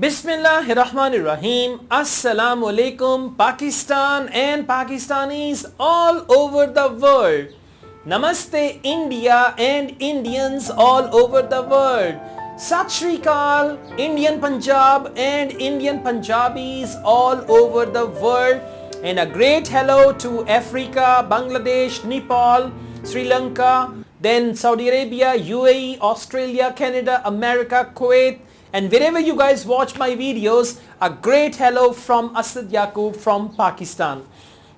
Bismillahirrahmanirrahim. Assalamu alaikum, Pakistan and Pakistanis all over the world. Namaste India and Indians all over the world. Sat Shri Akal, Indian Punjab and Indian Punjabis all over the world. And a great hello to Africa, Bangladesh, Nepal, Sri Lanka, then Saudi Arabia, UAE, Australia, Canada, America, Kuwait, and wherever you guys watch my videos, a great hello from Asad Yaqub from Pakistan.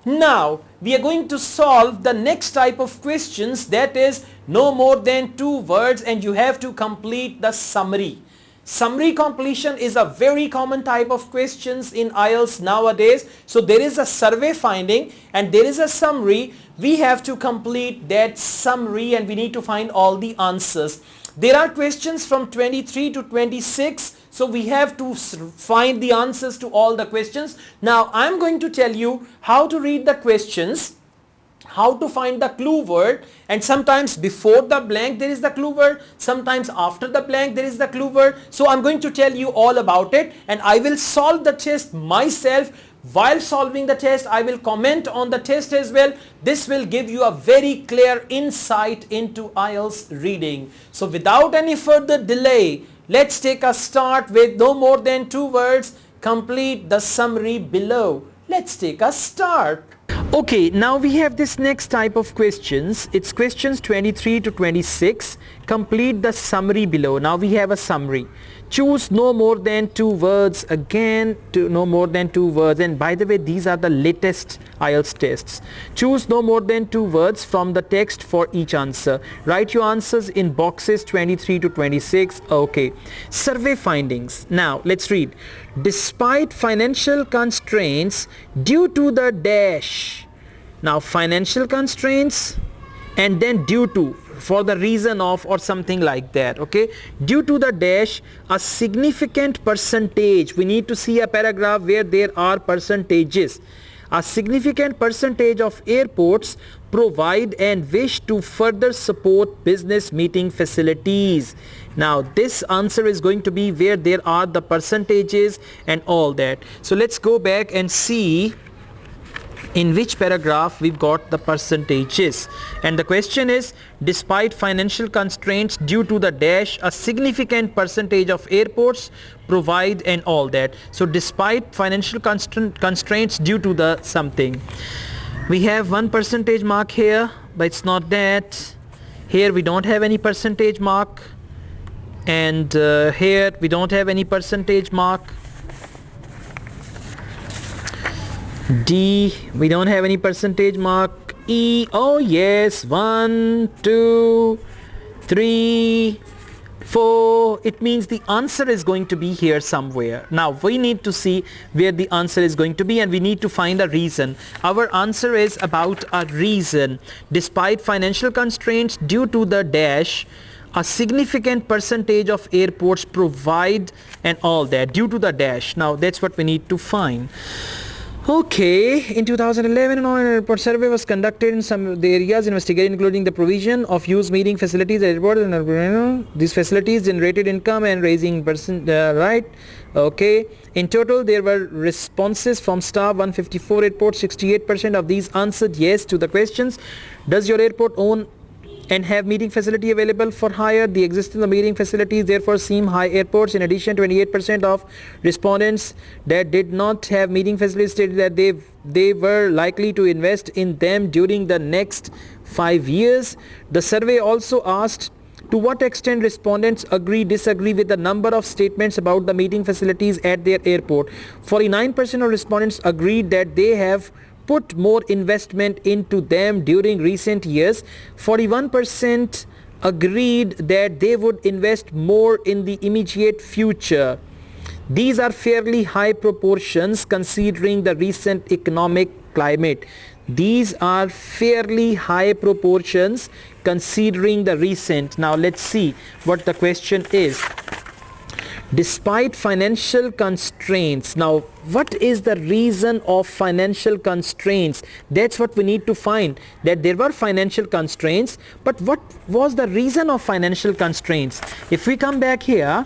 Now, we are going to solve the next type of questions, that is no more than 2 words and you have to complete the summary. Summary completion is a very common type of questions in IELTS nowadays. So there is a survey finding and there is a summary. We have to complete that summary and we need to find all the answers. There are questions from 23 to 26, so we have to find the answers to all the questions. Now I'm going to tell you how to read the questions, how to find the clue word, and sometimes before the blank there is the clue word, sometimes after the blank there is the clue word. So I'm going to tell you all about it and I will solve the test myself. While solving the test, I will comment on the test as well. This will give you a very clear insight into IELTS reading. So without any further delay, let's take a start with no more than 2 words. Complete the summary below. Let's take a start. Okay, now we have this next type of questions. It's questions 23 to 26. Complete the summary below. Now we have a summary. Choose no more than 2 words. Again, no more than 2 words. And by the way, these are the latest IELTS tests. Choose no more than 2 words from the text for each answer. Write your answers in boxes 23 to 26. Okay. Survey findings. Now, let's read. Despite financial constraints due to the dash. Now, financial constraints and then due to, for the reason of or something like that. Okay, due to the dash, a significant percentage, we need to see a paragraph where there are percentages. A significant percentage of airports provide and wish to further support business meeting facilities. Now this answer is going to be where there are the percentages and all that. So let's go back and see in which paragraph we've got the percentages. And the question is, despite financial constraints due to the dash, a significant percentage of airports provide and all that. So despite financial constraints due to the something. We have 1 percentage mark here, but it's not that. Here we don't have any percentage mark. And here we don't have any percentage mark. D, we don't have any percentage mark. E, oh yes, 1, 2, 3, 4. It means the answer is going to be here somewhere. Now we need to see where the answer is going to be and we need to find a reason. Our answer is about a reason. Despite financial constraints due to the dash, a significant percentage of airports provide and all that due to the dash. Now that's what we need to find. Okay, in 2011, an airport survey was conducted in some of the areas investigated, including the provision of used meeting facilities at airports. These facilities generated income and raising right. Okay, in total there were responses from staff 154 airports. 68% of these answered yes to the questions. Does your airport own and have meeting facility available for hire? The existence of meeting facilities therefore seem high. Airports, in addition, 28% of respondents that did not have meeting facilities stated that they were likely to invest in them during the next 5 years. The survey also asked to what extent respondents disagree with the number of statements about the meeting facilities at their airport. 49% of respondents agreed that they have put more investment into them during recent years. 41% agreed that they would invest more in the immediate future. These are fairly high proportions considering the recent economic climate. These are fairly high proportions considering the recent. Now let's see what the question is. Despite financial constraints. Now, what is the reason of financial constraints? That's what we need to find. That there were financial constraints, but what was the reason of financial constraints? If we come back here,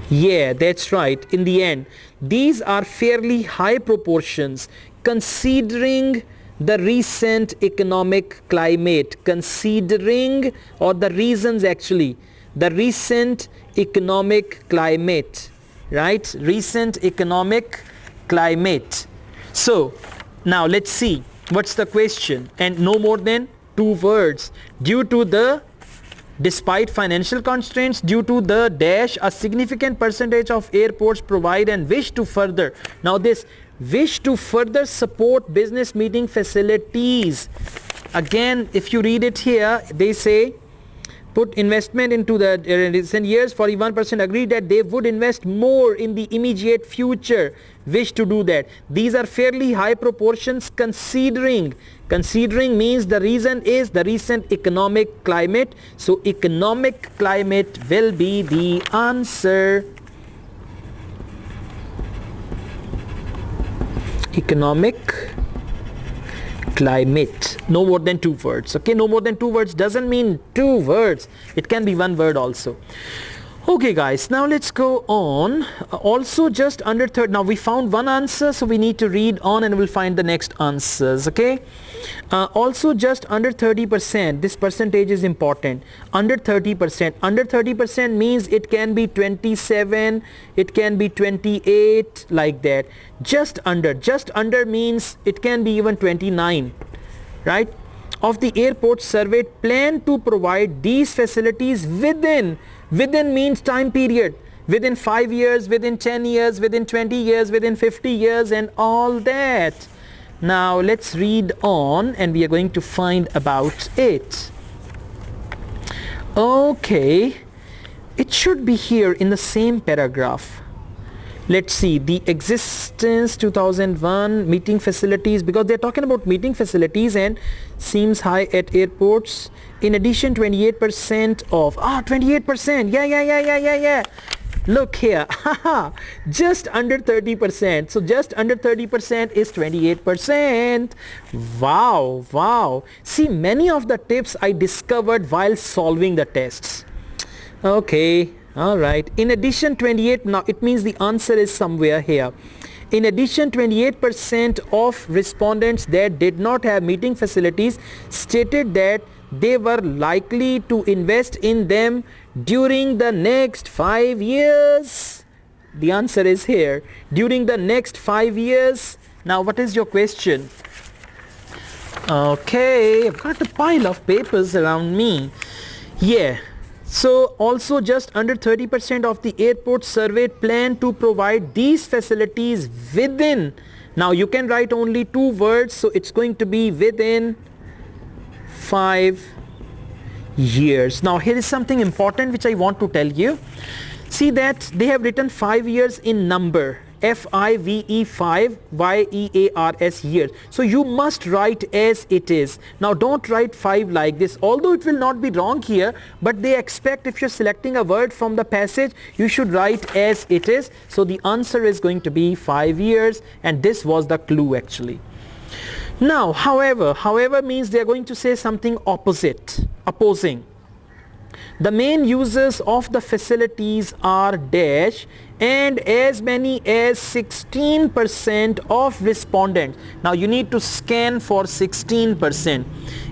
Yeah, that's right. In the end, these are fairly high proportions considering the recent economic climate, considering, or the reasons actually, the recent economic climate, right? Recent economic climate. So now let's see what's the question, and no more than 2 words. Due to the Despite financial constraints, due to the dash, a significant percentage of airports provide and wish to further. Now this wish to further support business meeting facilities. Again, if you read it here, they say put investment into the recent years. 41% agreed that they would invest more in the immediate future, wish to do that. These are fairly high proportions considering means the reason is the recent economic climate. So economic climate will be the answer. Economic climate. No more than 2 words. Okay, no more than 2 words doesn't mean 2 words. It can be 1 word also. Okay guys, now let's go on. Also just under third. Now we found one answer, so we need to read on and we'll find the next answers. Okay. Also just under 30%. This percentage is important. Under 30%. Under 30% means it can be 27, it can be 28, like that. Just under means it can be even 29, right? Of the airports surveyed plan to provide these facilities within means time period, within 5 years, within 10 years, within 20 years, within 50 years, and all that. Now let's read on and we are going to find about it. Okay, it should be here in the same paragraph. Let's see, the existence 2001 meeting facilities, because they're talking about meeting facilities and seems high at airports. In addition, 28% of 28%. Yeah. Look here. Just under 30%. So just under 30% is 28%. Wow. See, many of the tips I discovered while solving the tests. Okay. All right. In addition, 28. Now it means the answer is somewhere here. In addition, 28% of respondents that did not have meeting facilities stated that they were likely to invest in them during the next 5 years. The answer is here. During the next 5 years. Now what is your question? Okay, I've got a pile of papers around me. Yeah. So also just under 30% of the airports surveyed plan to provide these facilities within. Now you can write only 2 words, so it's going to be within 5 years. Now here is something important which I want to tell you. See that they have written 5 years in number. F-I-V-E 5 Y-E-A-R-S years. So you must write as it is. Now don't write 5 like this, although it will not be wrong here, but they expect if you're selecting a word from the passage, you should write as it is. So the answer is going to be 5 years, and this was the clue actually. Now however means they're going to say something opposing. The main users of the facilities are dash, and as many as 16% of respondents. Now you need to scan for 16%.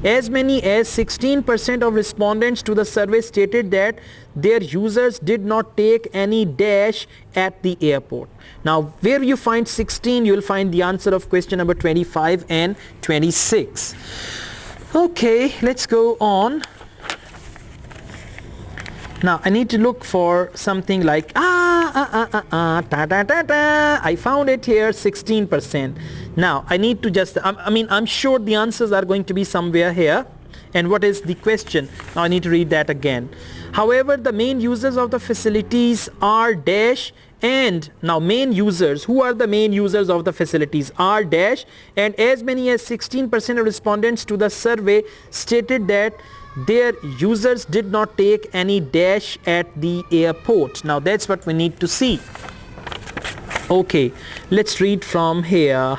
As many as 16% of respondents to the survey stated that their users did not take any dash at the airport. Now where you find 16, you will find the answer of question number 25 and 26. Okay, let's go on. Now I need to look for something like I found it here, 16%. Now I need to just I'm sure the answers are going to be somewhere here. And what is the question? Now I need to read that again. However, the main users of the facilities are dash, and now main users, who are the main users of the facilities, are dash, and as many as 16% of respondents to the survey stated that their users did not take any dash at the airport. Now that's what we need to see. Okay, let's read from here.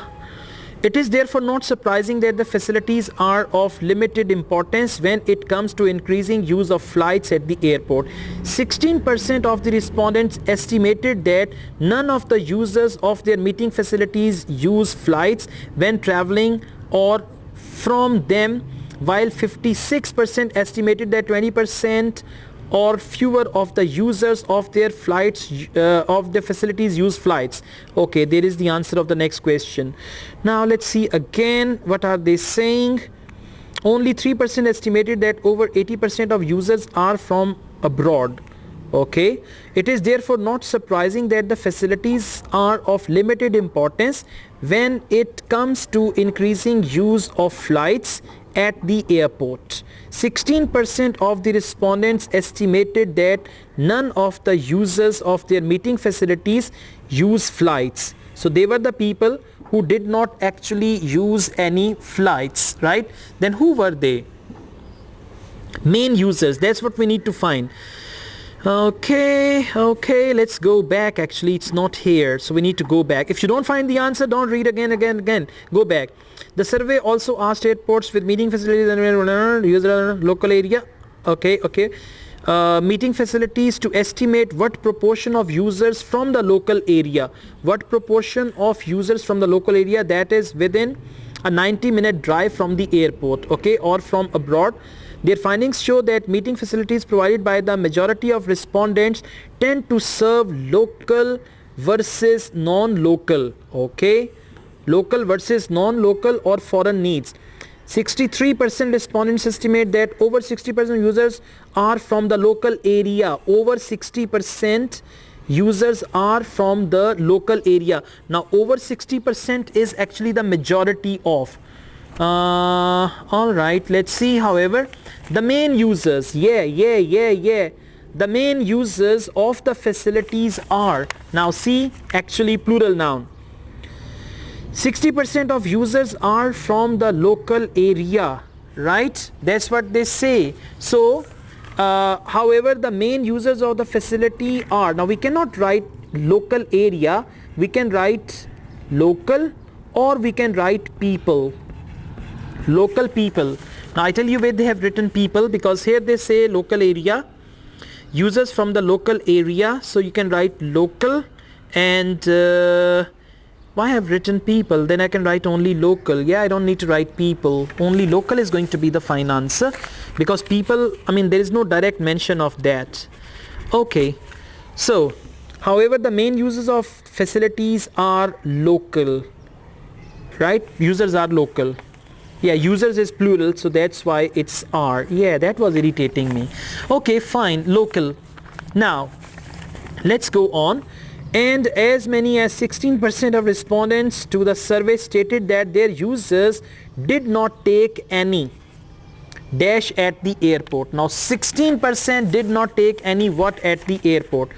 It is therefore not surprising that the facilities are of limited importance when it comes to increasing use of flights at the airport. 16% of the respondents estimated that none of the users of their meeting facilities use flights when traveling or from them, while 56% estimated that 20% or fewer of the users of their flights of the facilities use flights. Okay, there is the answer of the next question. Now let's see again, what are they saying? Only 3% estimated that over 80% of users are from abroad. Okay, it is therefore not surprising that the facilities are of limited importance when it comes to increasing use of flights at the airport. 16% of the respondents estimated that none of the users of their meeting facilities use flights. So they were the people who did not actually use any flights, right? Then who were they? Main users, that's what we need to find. Okay, let's go back. Actually, it's not here, so we need to go back. If you don't find the answer, don't read again. Go back. The survey also asked airports with meeting facilities and user local area. Meeting facilities to estimate what proportion of users from the local area. What proportion of users from the local area that is within a 90-minute drive from the airport, okay, or from abroad. Their findings show that meeting facilities provided by the majority of respondents tend to serve local versus non-local, okay, local versus non-local or foreign needs. 63% respondents estimate that over 60% users are from the local area. Over 60% users are from the local area. Now over 60% is actually the majority of. Alright, let's see. However, the main users, the main users of the facilities are, now see, actually plural noun. 60% of users are from the local area, right? That's what they say. So however, the main users of the facility are, now we cannot write local area, we can write local, or we can write people. Local people. Now I tell you where they have written people, because here they say local area, users from the local area, so you can write local. And why I have written people? Then I can write only local. Yeah, I don't need to write people, only local is going to be the fine answer, because people, I mean, there is no direct mention of that. Okay, so however, the main users of facilities are local, right? Users are local. Yeah, users is plural, so that's why it's R. Yeah, that was irritating me. Okay, fine, local. Now let's go on. And as many as 16% of respondents to the survey stated that their users did not take any dash at the airport. Now 16% did not take any what at the airport.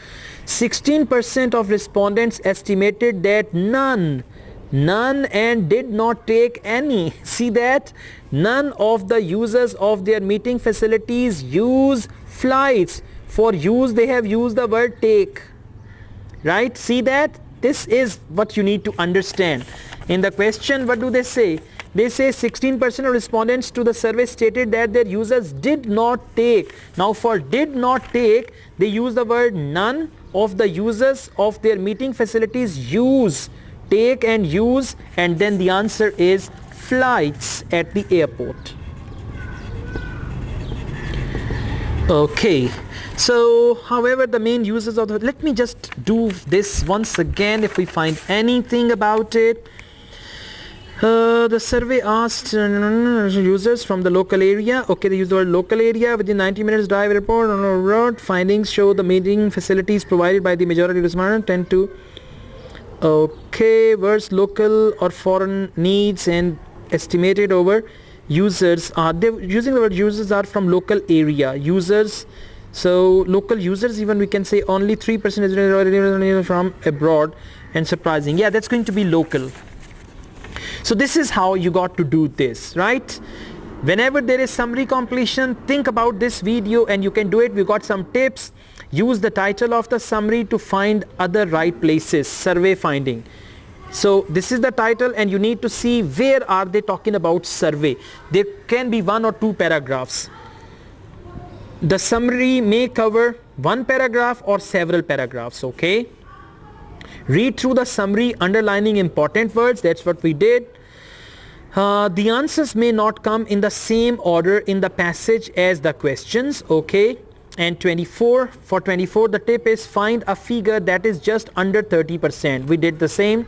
16% of respondents estimated that none and did not take any. See that? None of the users of their meeting facilities use flights. For use, they have used the word take. Right? See that? This is what you need to understand. In the question, what do they say? They say 16% of respondents to the survey stated that their users did not take. Now for did not take, they use the word none of the users of their meeting facilities use. Take and use, and then the answer is flights at the airport. Okay, so however, the main users of the, let me just do this once again if we find anything about it. The survey asked users from the local area. Okay, they use the word local area within 90 minutes drive airport on a road. Findings show the meeting facilities provided by the majority of respondents tend to versus local or foreign needs, and estimated over users are, they using the word users are from local area. Users, so local users, even we can say only 3% is from abroad, and surprising. Yeah, that's going to be local. So this is how you got to do this, right? Whenever there is summary completion, think about this video and you can do it. We got some tips. Use the title of the summary to find other right places. Survey finding. So this is the title, and you need to see where are they talking about survey. There can be 1 or 2 paragraphs. The summary may cover 1 paragraph or several paragraphs, okay? Read through the summary, underlining important words. That's what we did. The answers may not come in the same order in the passage as the questions, okay? And 24, for 24, the tip is find a figure that is just under 30%. We did the same.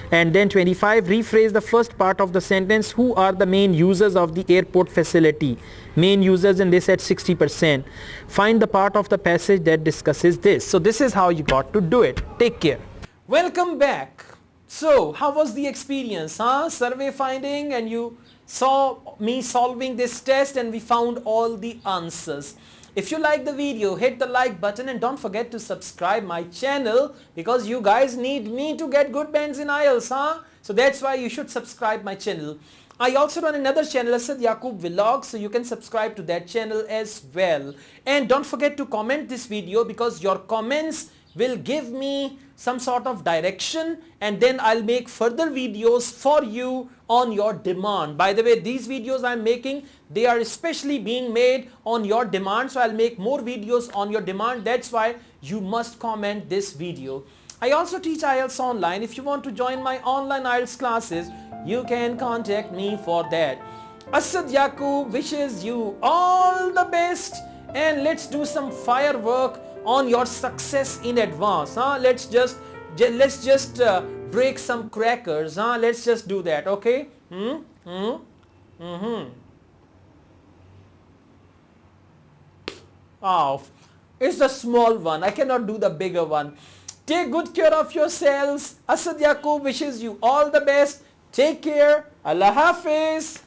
And then 25, rephrase the first part of the sentence. Who are the main users of the airport facility? Main users, and they said 60%. Find the part of the passage that discusses this. So this is how you got to do it. Take care. Welcome back. So how was the experience? Survey finding, and you saw me solving this test, and we found all the answers. If you like the video, hit the like button, and don't forget to subscribe my channel, because you guys need me to get good bands in IELTS, So that's why you should subscribe my channel. I also run another channel, Asad Yaqub Vlog, so you can subscribe to that channel as well. And don't forget to comment this video, because your comments will give me some sort of direction, and then I'll make further videos for you on your demand. By the way, these videos I'm making, they are especially being made on your demand, so I'll make more videos on your demand. That's why you must comment this video. I also teach IELTS online. If you want to join my online IELTS classes, you can contact me for that. Asad Yaqub wishes you all the best, and let's do some firework on your success in advance. Let's just break some crackers. Let's just do that, okay? Oh, it's the small one. I cannot do the bigger one. Take good care of yourselves. Asad Yaqub wishes you all the best. Take care. Allah Hafiz.